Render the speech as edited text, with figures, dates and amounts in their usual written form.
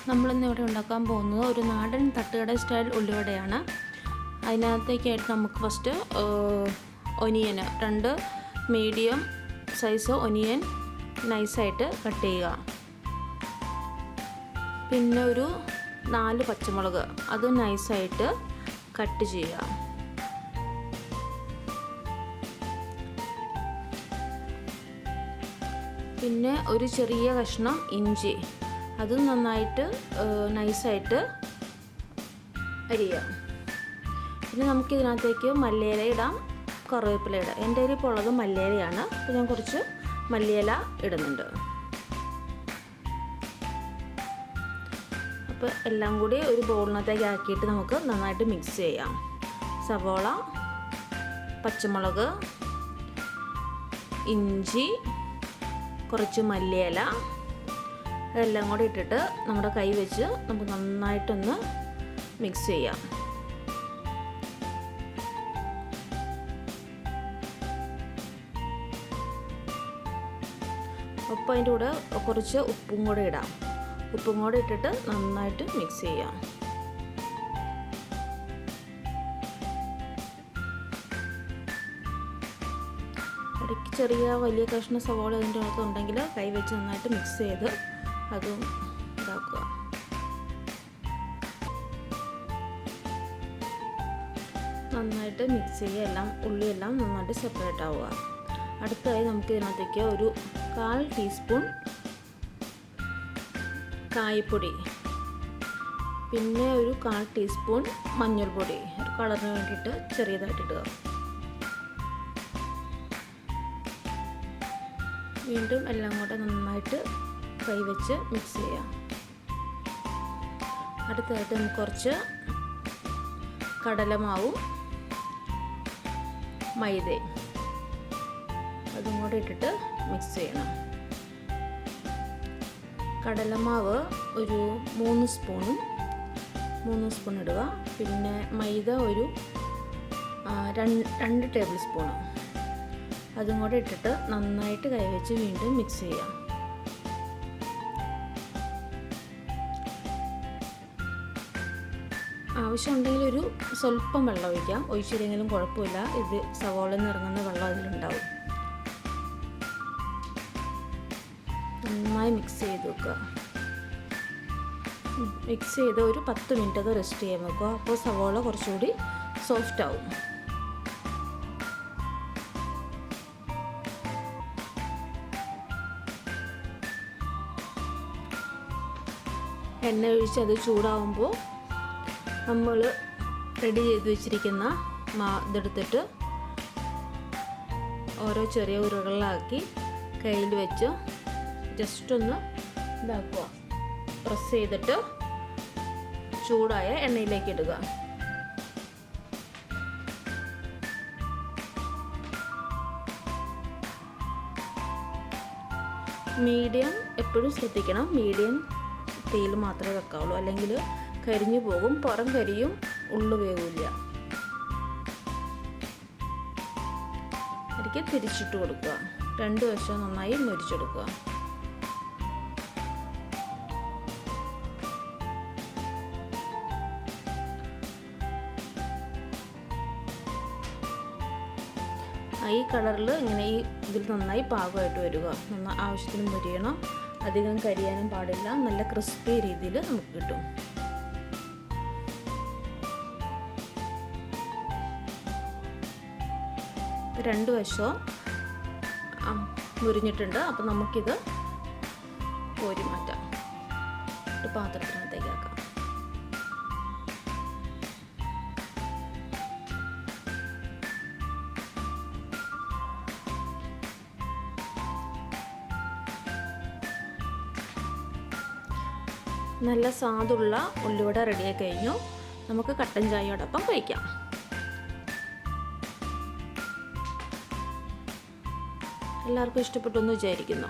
നമ്മളിന്ന് ഇവിടെ ഉണ്ടാക്കാൻ പോകുന്നത് ഒരു നാടൻ തട്ടുകട സ്റ്റൈൽ ഉള്ളിവടയാണ്. അതിനകത്തേക്കായിട്ട് നമുക്ക് first onion 2 medium size onion നൈസായിട്ട് കട്ട് ചെയ്യുക. പിന്നെ ഒരു 4 പച്ചമുളക് അത് നൈസായിട്ട് കട്ട് ചെയ്യുക. പിന്നെ ഒരു ചെറിയ കഷ്ണം ഇഞ്ചി അതും നന്നായിട്ട് നൈസായിട്ട് അരിയുക. പിന്നെ നമുക്കിതിനകത്തേക്ക് മല്ലിയില ഇടാം, കറിവേപ്പില ഇടാം. എൻ്റെ കയ്യിൽ ഇപ്പോൾ ഉള്ളത് മല്ലിയിലയാണ്, അപ്പോൾ ഞാൻ കുറച്ച് മല്ലിയില ഇടുന്നുണ്ട്. അപ്പോൾ എല്ലാം കൂടി ഒരു ബൗളിനകത്തേക്ക് ആക്കിയിട്ട് നമുക്ക് നന്നായിട്ട് മിക്സ് ചെയ്യാം. സവോള, പച്ചമുളക്, ഇഞ്ചി, കുറച്ച് മല്ലിയില ഇതെല്ലാം കൂടി ഇട്ടിട്ട് നമ്മുടെ കൈ വെച്ച് നമുക്ക് നന്നായിട്ടൊന്ന് മിക്സ് ചെയ്യാം. അപ്പോൾ അതിൻ്റെ കൂടെ കുറച്ച് ഉപ്പും കൂടെ ഇടാം. ഉപ്പും കൂടെ ഇട്ടിട്ട് നന്നായിട്ട് മിക്സ് ചെയ്യാം. ഇടയ്ക്ക് ചെറിയ വലിയ കഷ്ണം സവാള അതിൻ്റെ അകത്ത് ഉണ്ടെങ്കിൽ കൈ വെച്ച് നന്നായിട്ട് മിക്സ് ചെയ്ത് അതും ഇതാക്കുക. നന്നായിട്ട് മിക്സ് ചെയ്യുക. എല്ലാം ഉള്ളിയെല്ലാം നന്നായിട്ട് സെപ്പറേറ്റ് ആവുക. അടുത്തതായി നമുക്ക് ഇതിനകത്തേക്ക് ഒരു 1/4 ടീസ്പൂൺ കായപ്പൊടി, പിന്നെ ഒരു 1/4 ടീസ്പൂൺ മഞ്ഞൾപ്പൊടി ഒരു കളറിന് വേണ്ടിയിട്ട് ചെറിയതായിട്ട് ഇടുക. വീണ്ടും എല്ലാം കൂടെ നന്നായിട്ട് കൈ വെച്ച് മിക്സ് ചെയ്യാം. അടുത്തതായിട്ട് നമുക്ക് കുറച്ച് കടലമാവും മൈദയും അതും കൂടെ ഇട്ടിട്ട് മിക്സ് ചെയ്യണം. കടലമാവ് ഒരു 3 സ്പൂൺ ഇടുക. പിന്നെ മൈദ ഒരു 2 ടേബിൾ സ്പൂൺ അതും കൂടെ ഇട്ടിട്ട് നന്നായിട്ട് കൈവച്ച് വീണ്ടും മിക്സ് ചെയ്യാം. ആവശ്യമുണ്ടെങ്കിൽ ഒരു സ്വല്പം വെള്ളം ഒഴിക്കാം. ഒഴിച്ചില്ലെങ്കിലും കുഴപ്പമില്ല. ഇത് സവോളയിൽ നിന്ന് ഇറങ്ങുന്ന വെള്ളം അതിലുണ്ടാവും. നന്നായി മിക്സ് ചെയ്ത് വെക്കുക. മിക്സ് ചെയ്ത് ഒരു 10 മിനിറ്റ് അത് റെസ്റ്റ് ചെയ്യാൻ വെക്കുക. അപ്പോൾ സവോള കുറച്ചുകൂടി സോഫ്റ്റ് ആവും. എണ്ണ ഒഴിച്ച് അത് ചൂടാവുമ്പോൾ നമ്മൾ റെഡി ചെയ്ത് വെച്ചിരിക്കുന്ന ഇതെടുത്തിട്ട് ഓരോ ചെറിയ ഉരുളകളാക്കി കയ്യിൽ വെച്ച് ജസ്റ്റ് ഒന്ന് ഇതാക്കുക. പ്രസ് ചെയ്തിട്ട് ചൂടായ എണ്ണയിലേക്ക് ഇടുക. മീഡിയം എപ്പോഴും ശ്രദ്ധിക്കണം. മീഡിയം തീയിൽ മാത്രമേ വെക്കാവുള്ളൂ, അല്ലെങ്കിൽ കരിഞ്ഞു പോകും. പുറം കരിയും, ഉള്ളു വേവില്ല. ഇടയ്ക്ക് തിരിച്ചിട്ട് കൊടുക്കുക. 2 വശവും നന്നായി മൊരിച്ചെടുക്കുക. ഈ കളറിൽ ഇങ്ങനെ ഈ ഇതിൽ നന്നായി പാകമായിട്ട് വരിക. ആവശ്യത്തിന് മൊരിയണം, അധികം കരിയാനും പാടില്ല. നല്ല ക്രിസ്പി രീതിയിൽ നമുക്ക് കിട്ടും. രണ്ട് വശവും മുരിഞ്ഞിട്ടുണ്ട്. അപ്പോൾ നമുക്കിത് കോരി മാറ്റാം. ഒരു പാത്രത്തിനകത്തേക്ക് ആക്കാം. നല്ല സ്വാദുള്ള ഉള്ളിവട റെഡിയായി കഴിഞ്ഞു. നമുക്ക് കട്ടൻ ചായയോടൊപ്പം കഴിക്കാം. എല്ലാവർക്കും ഇഷ്ടപ്പെട്ടു എന്ന് വിചാരിക്കുന്നു.